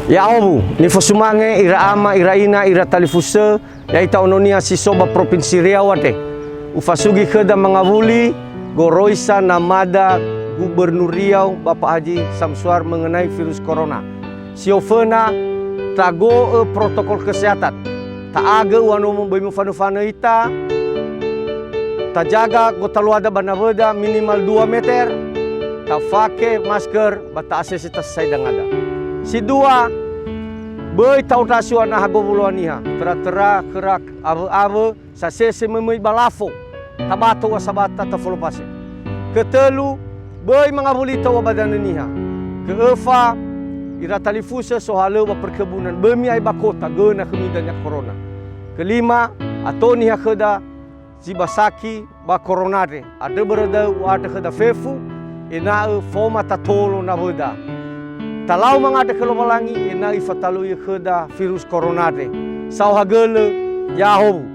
Ya obu, ni fosumange ira ama ira ina ira talifusa ya ita ononia sisoba provinsi Riau ate. Ufasugi keda mengawuli goroisa namada Gubernur Riau Bapak Haji Samsuar mengenai virus corona. Siofena tago protokol kesehatan. Taaga wanu bemu fanu-fanu ita. Tajaga gotaluada banabeda minimal 2 meter. Tafake masker bata asesitas saidang ada. Si dua, boy tau tasuan na hagobuluan niha. Tera-tera kerak ave-ave sa sese memui balafo. Tabato wa sabata tafolopase. Ketelu, boy mangabuli tau badan niha. Keefa, ira talifusa sohale wa perkebunan. Bemi ay bakota, gena kemidanya corona. Kelima, ato niha keda zibasaki ba coronade. Ada berada wa ada keda fefu, ina foma tatolo na beda. Talau mangada kelomalangi ina ifatalu keda virus coronade. Sauhagele yahobu.